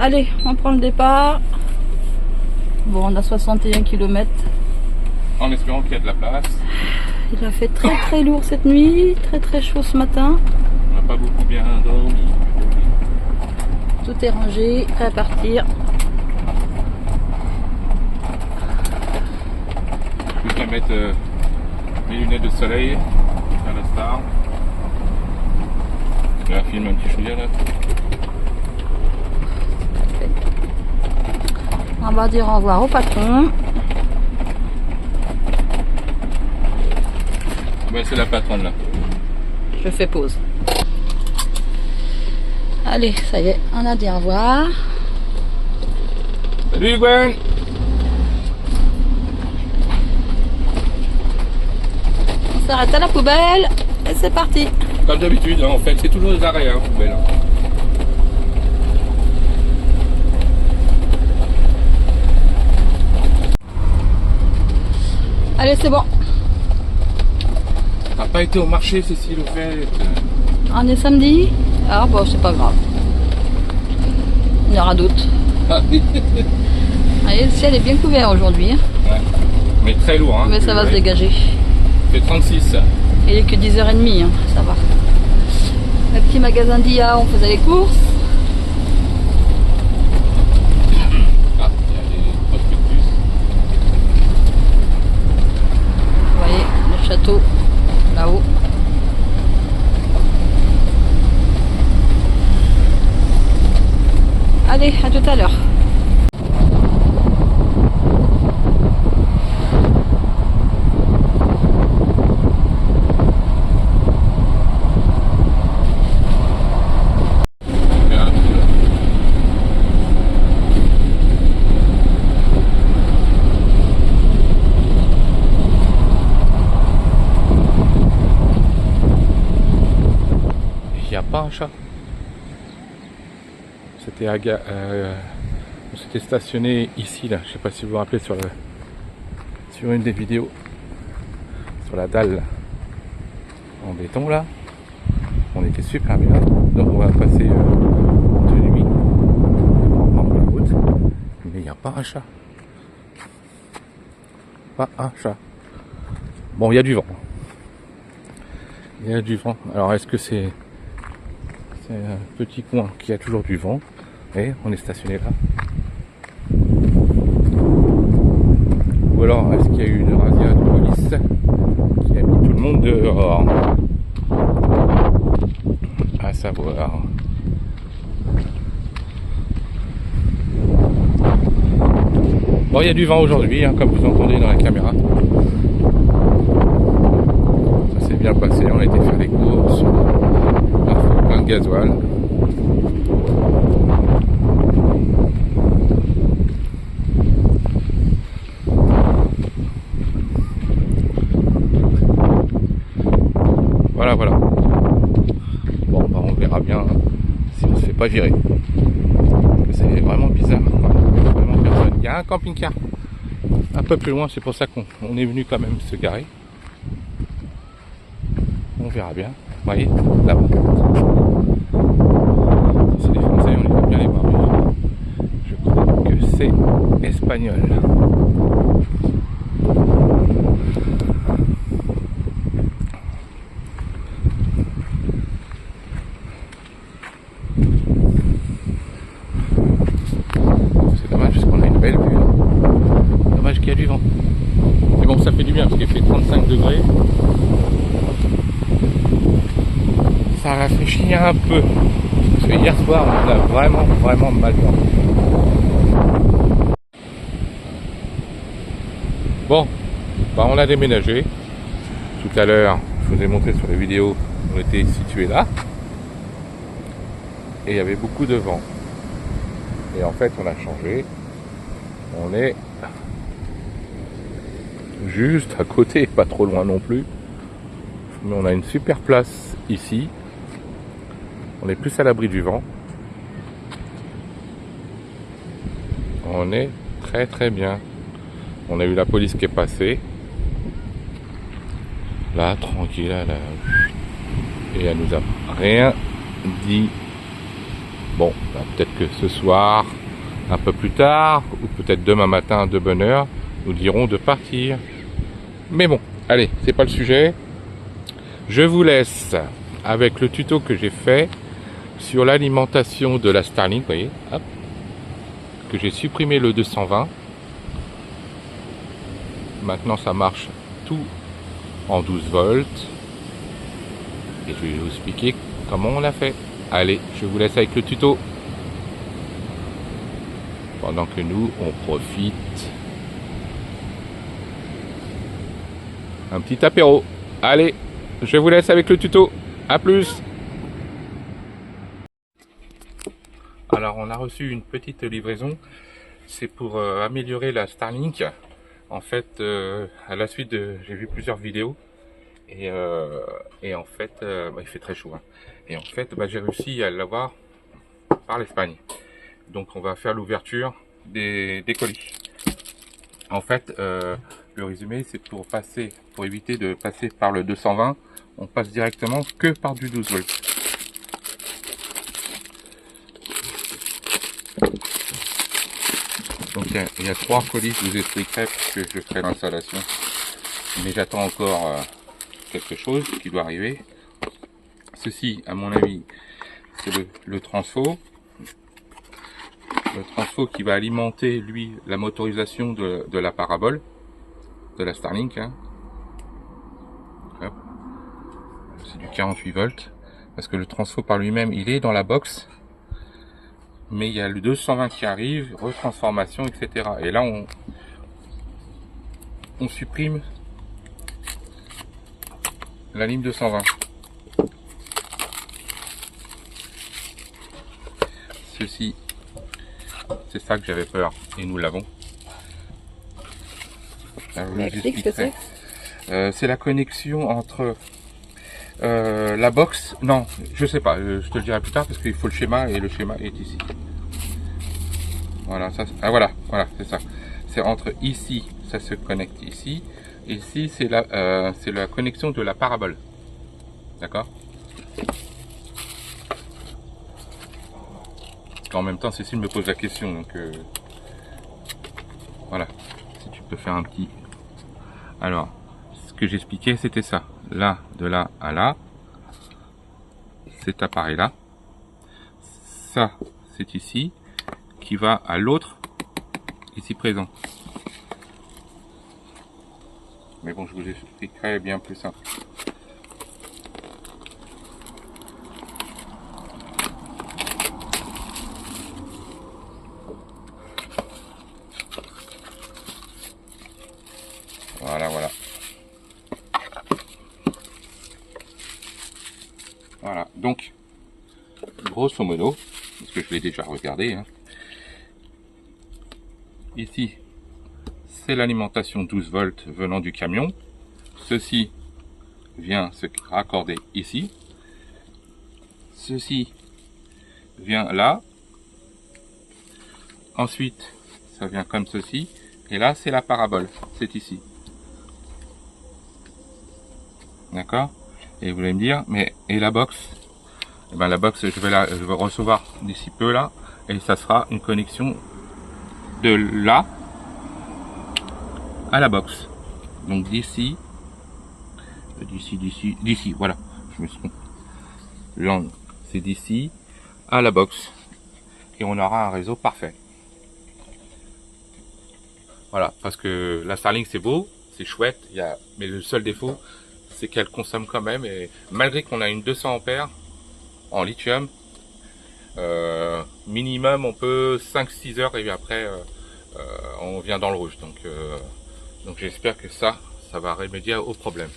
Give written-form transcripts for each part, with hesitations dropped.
Allez, on prend le départ. Bon, on a 61 km. En espérant qu'il y a de la place. Il a fait très lourd cette nuit, très chaud ce matin. On n'a pas beaucoup bien dormi. Tout est rangé, prêt à partir. Juste à mettre mes lunettes de soleil, à la star. Je vais filmer un petit chouïa là. On va dire au revoir au patron. Ouais, c'est la patronne là. Je fais pause. Allez, ça y est, on a dit au revoir. Salut Gwen. On s'arrête à la poubelle et c'est parti. Comme d'habitude, hein, en fait, c'est toujours des arrêts, hein, poubelle. Hein. Allez, c'est bon. T'as pas été au marché, Cécile, au fait. On est samedi. Ah bon, c'est pas grave. Il y aura d'autres. Ah, oui. Allez, le ciel est bien couvert aujourd'hui. Hein. Ouais. Mais très lourd, hein. Mais ça va se dégager. Il fait 36. Il est que 10h30, hein, ça va. Le petit magasin d'IA, on faisait les courses. Ah, il y a des prospectus. Vous voyez, le château, là-haut. Allez, à tout à l'heure. Il n'y a pas un chat. C'était on s'était stationné ici là, je sais pas si vous vous rappelez sur une des vidéos, sur la dalle en béton là. On était super bien, donc on va passer de nuit, on prend la route, mais il n'y a pas un chat. Pas un chat. Bon, il y a du vent. Il y a du vent. Alors est-ce que c'est un petit coin qui a toujours du vent? Et on est stationné là. Ou alors est-ce qu'il y a eu une razzia de police qui a mis tout le monde dehors? À savoir. Bon, il y a du vent aujourd'hui, hein, comme vous entendez dans la caméra. Ça s'est bien passé, on a été faire des courses, on a fait plein de gasoil. Voilà. Bon, bah, on verra bien hein, si on se fait pas virer. C'est vraiment bizarre. Vraiment personne. Il y a un camping-car un peu plus loin, c'est pour ça qu'on est venu quand même se garer. On verra bien. Vous voyez, là-bas. C'est des Français, on les voit bien les voir. Je crois que c'est espagnol. C'est dommage parce qu'on a une belle vue. Dommage qu'il y a du vent. Mais bon, ça fait du bien parce qu'il fait 35 degrés. Ça rafraîchit un peu. Parce que hier soir, on a vraiment mal dormi. Bon, bah on a déménagé. Tout à l'heure, je vous ai montré sur les vidéos, on était situé là. Et il y avait beaucoup de vent. Et en fait, on a changé. On est juste à côté, pas trop loin non plus. Mais on a une super place ici. On est plus à l'abri du vent. On est très bien. On a eu la police qui est passée. Là, tranquille, là. Et elle nous a rien dit. Bon, bah, peut-être que ce soir, un peu plus tard, ou peut-être demain matin de bonne heure, nous dirons de partir. Mais bon, allez, c'est pas le sujet. Je vous laisse avec le tuto que j'ai fait sur l'alimentation de la Starlink, vous voyez, hop, que j'ai supprimé le 220. Maintenant ça marche tout en 12 volts. Et je vais vous expliquer comment on l'a fait. Allez, je vous laisse avec le tuto. Pendant que nous, on profite. Un petit apéro. Allez, je vous laisse avec le tuto. A plus. Alors, on a reçu une petite livraison. C'est pour améliorer la Starlink. En fait, à la suite de... J'ai vu plusieurs vidéos. Et en fait, il fait très chaud. Hein. Et en fait, j'ai réussi à l'avoir par l'Espagne. Donc, on va faire l'ouverture des colis. En fait, le résumé, c'est pour éviter de passer par le 220, on passe directement que par du 12 volts. Donc il y a 3 colis, je vous expliquerai puisque je ferai l'installation. Mais j'attends encore quelque chose qui doit arriver. Ceci, à mon avis, c'est le transfo. Le transfo qui va alimenter, lui, la motorisation de la parabole, de la Starlink. Hein. C'est du 48 volts. Parce que le transfo par lui-même, il est dans la box. Mais il y a le 220 qui arrive, retransformation, etc. Et là, on supprime la ligne 220. Ceci, c'est ça que j'avais peur, et nous l'avons. C'est la connexion entre la box. Non, je sais pas, je te le dirai plus tard parce qu'il faut le schéma et le schéma est ici. Voilà, ça, voilà, c'est ça. C'est entre ici, ça se connecte ici. Ici, c'est la connexion de la parabole. D'accord? En même temps, Cécile me pose la question, donc voilà. Si tu peux faire un petit... Alors, ce que j'expliquais, c'était ça. Là, de là à là, cet appareil-là. Ça, c'est ici, qui va à l'autre, ici présent. Mais bon, je vous expliquerai bien plus simple. Voilà, voilà. Voilà, donc, grosso modo, parce que je l'ai déjà regardé, hein, ici, c'est l'alimentation 12 volts venant du camion. Ceci vient se raccorder ici. Ceci vient là. Ensuite, ça vient comme ceci. Et là, c'est la parabole. C'est ici. D'accord? Et vous allez me dire, mais et la box? Eh ben, la box, je vais recevoir d'ici peu là. Et ça sera une connexion de là à la box. Donc d'ici, voilà. Je me suis trompé. L'angle, c'est d'ici à la box. Et on aura un réseau parfait. Voilà, parce que la Starlink c'est beau, c'est chouette, mais le seul défaut, c'est qu'elle consomme quand même, et malgré qu'on a une 200 ampères en lithium, minimum on peut 5-6 heures et après on vient dans le rouge. Donc j'espère que ça va remédier au problème.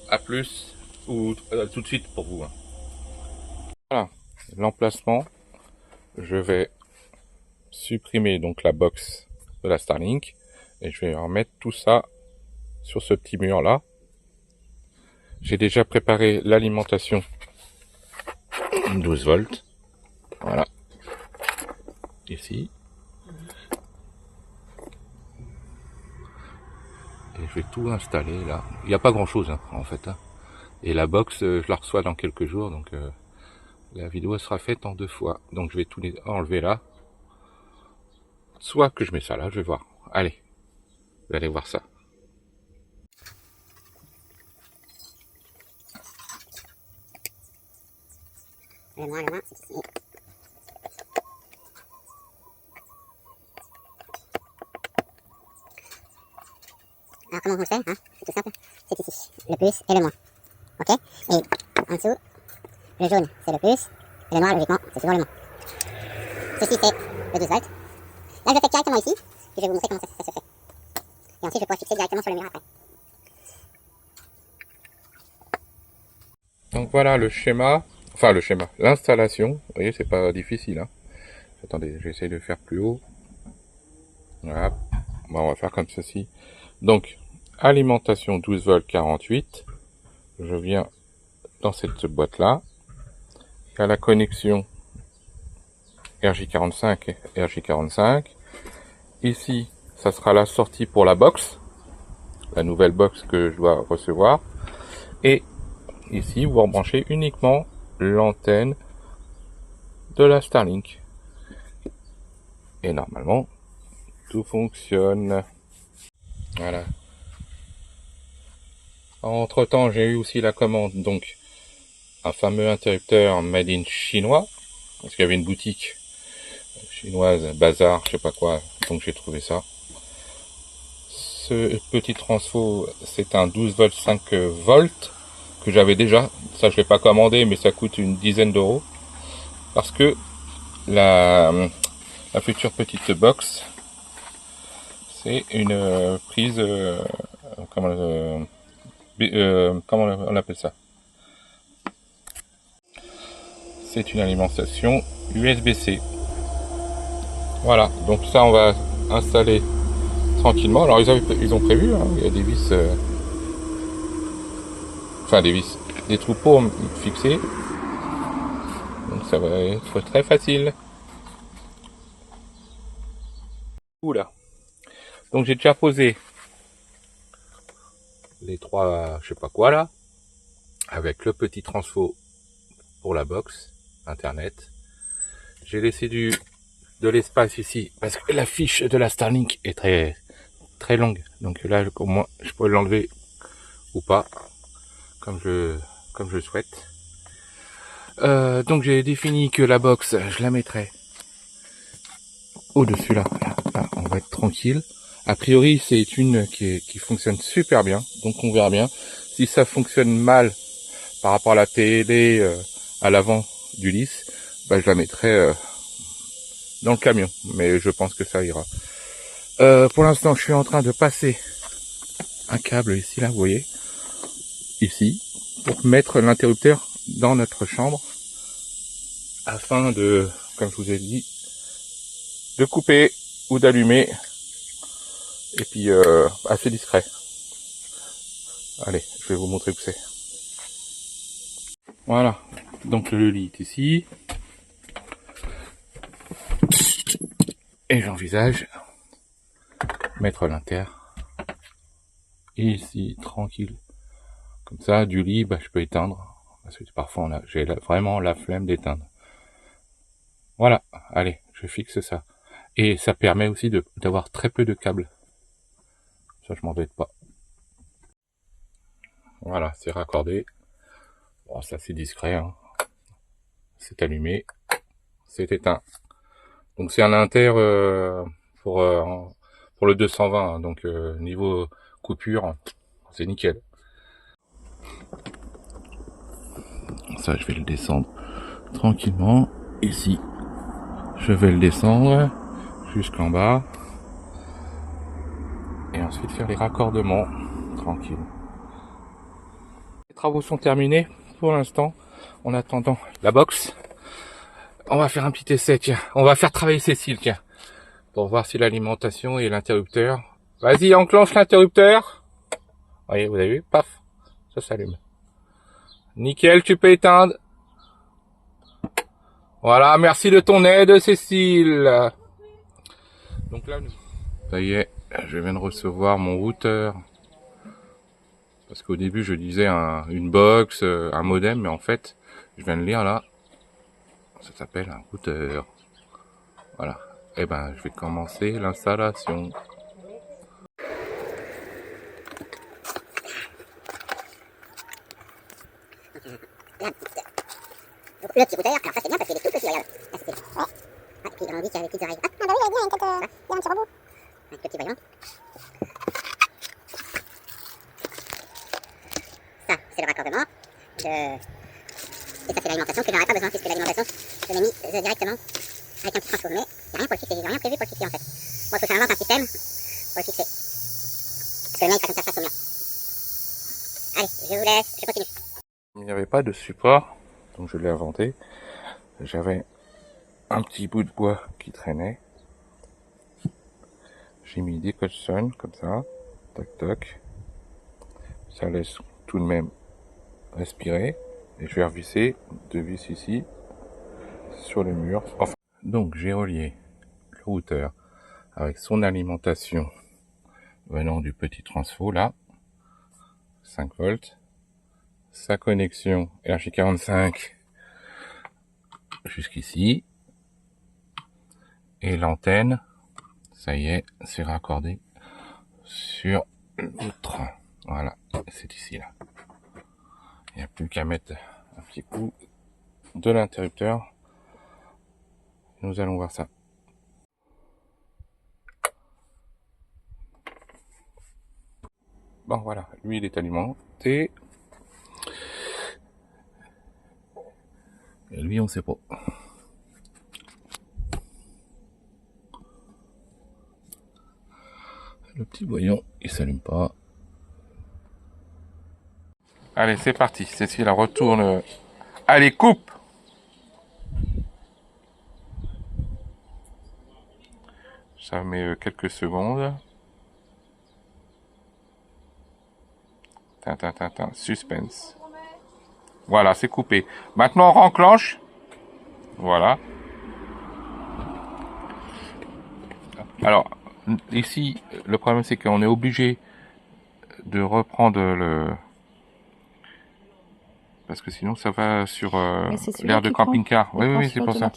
A plus, ou tout de suite pour vous. Hein. Voilà, l'emplacement, je vais supprimer donc la box de la Starlink et je vais remettre tout ça sur ce petit mur là. J'ai déjà préparé l'alimentation 12 volts, voilà, ici, et je vais tout installer là. Il n'y a pas grand chose hein, en fait hein. Et la box je la reçois dans quelques jours, donc la vidéo sera faite en 2 fois. Donc je vais tout les enlever là. Soit que je mets ça là, je vais voir. Allez, vous allez voir ça. Le moins, c'est ici. Alors comment on le fait, hein? C'est tout simple. C'est ici, le plus et le moins. Ok? Et en dessous, le jaune c'est le plus, et le noir logiquement c'est toujours le moins. Ceci c'est le 12 volts. Là je le fais directement ici, puis je vais vous montrer comment ça se fait. Et ensuite je pourrai fixer directement sur le mur après. Donc voilà le schéma, enfin le schéma, l'installation. Vous voyez, c'est pas difficile, hein. Attendez, j'essaie de faire plus haut. Voilà. Bon, on va faire comme ceci. Donc, alimentation 12 volts 48. Je viens dans cette boîte-là. Il y a la connexion RJ45 et RJ45. Ici, ça sera la sortie pour la box. La nouvelle box que je dois recevoir. Et ici, vous rebranchez uniquement l'antenne de la Starlink. Et normalement, tout fonctionne. Voilà. Entre temps, j'ai eu aussi la commande, donc un fameux interrupteur made in chinois, parce qu'il y avait une boutique chinoise, bazar, je sais pas quoi, donc j'ai trouvé ça. Ce petit transfo, c'est un 12 volts 5 volts que j'avais déjà. Ça, je l'ai pas commandé, mais ça coûte une dizaine d'euros, parce que la future petite box, c'est une prise, comment on appelle ça? C'est une alimentation USB-C. Voilà, donc ça on va installer tranquillement. Alors ils ont prévu, hein, il y a des vis, enfin des vis, des trous pour fixer. Donc ça va être très facile. Oula. Donc j'ai déjà posé les 3, je sais pas quoi là, avec le petit transfo pour la box internet. J'ai laissé de l'espace ici parce que la fiche de la Starlink est très longue, donc là au moins je peux l'enlever ou pas comme je le souhaite. Donc j'ai défini que la box je la mettrai au dessus là. Là on va être tranquille. A priori c'est une qui fonctionne super bien, donc on verra bien si ça fonctionne mal par rapport à la télé à l'avant du lisse. Bah, je la mettrai dans le camion, mais je pense que ça ira. Pour l'instant, je suis en train de passer un câble ici, là, vous voyez, ici, pour mettre l'interrupteur dans notre chambre, afin de, comme je vous ai dit, de couper ou d'allumer, et puis assez discret. Allez, je vais vous montrer où c'est. Voilà, donc le lit est ici. Et j'envisage mettre l'inter ici, tranquille. Comme ça, du lit, bah, je peux éteindre. Parce que parfois, j'ai vraiment la flemme d'éteindre. Voilà, allez, je fixe ça. Et ça permet aussi d'avoir très peu de câbles. Ça, je m'embête pas. Voilà, c'est raccordé. Bon, ça c'est discret, hein. C'est allumé. C'est éteint. Donc c'est un inter pour le 220, hein. Donc niveau coupure, c'est nickel. Ça, je vais le descendre tranquillement. Ici, je vais le descendre jusqu'en bas. Et ensuite faire les raccordements tranquille. Les travaux sont terminés pour l'instant. En attendant la box, on va faire un petit essai, tiens. On va faire travailler Cécile, tiens. Pour voir si l'alimentation et l'interrupteur... Vas-y, enclenche l'interrupteur. Voyez, vous avez vu? Paf, ça s'allume. Nickel, tu peux éteindre. Voilà, merci de ton aide, Cécile. Donc là, ça y est, je viens de recevoir mon routeur. Parce qu'au début, je disais une box, un modem, mais en fait, je viens de lire là. Ça s'appelle un routeur. Voilà. Et ben, je vais commencer l'installation. Le petit routeur, alors ça c'est bien parce qu'il est tout petit, regarde. Là c'était. Ouais. Ah, et puis on dit qu'il y a des petites oreilles. Ah bah oui, il y a une tête, il y a un petit robot. Avec le petit voyant. Ça, c'est le raccordement. Et ça c'est l'alimentation que j'aurais pas besoin puisque l'alimentation, je l'ai mis directement avec un petit transfo. Mais il n'y a rien pour le fixer, j'ai rien prévu pour le fixer en fait. Bon, il faut que j'invente un système pour le fixer. Parce que le mien il sera comme ça face au mur. Allez, je vous laisse, je continue. Il n'y avait pas de support, donc je l'ai inventé. J'avais un petit bout de bois qui traînait. J'ai mis des cotchons comme ça, tac tac. Ça laisse tout de même respirer. Et je vais revisser 2 vis ici sur le mur. Enfin, donc j'ai relié le routeur avec son alimentation venant du petit transfo là, 5 volts. Sa connexion RJ45 jusqu'ici. Et l'antenne, ça y est, c'est raccordé sur l'autre. Voilà, c'est ici là. Il n'y a plus qu'à mettre un petit coup de l'interrupteur. Nous allons voir ça. Bon voilà, lui il est alimenté. Et lui on sait pas. Le petit voyant il s'allume pas. Allez c'est parti, Cécile elle retourne. Allez coupe. Ça met quelques secondes. Tintin, suspense. Voilà, c'est coupé. Maintenant, on renclenche. Voilà. Alors, ici, le problème, c'est qu'on est obligé de reprendre le... Parce que sinon, ça va sur l'air de camping-car. Oui, c'est pour ça.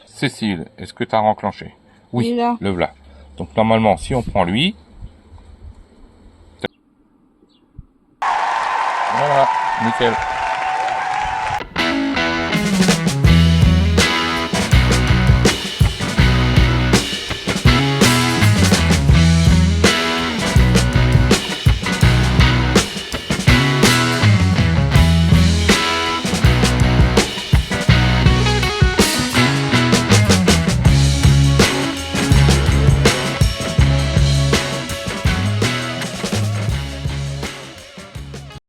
Cécile, est-ce que tu as renclenché? Oui, le voilà. Donc, normalement, si on prend lui... Voilà, nickel.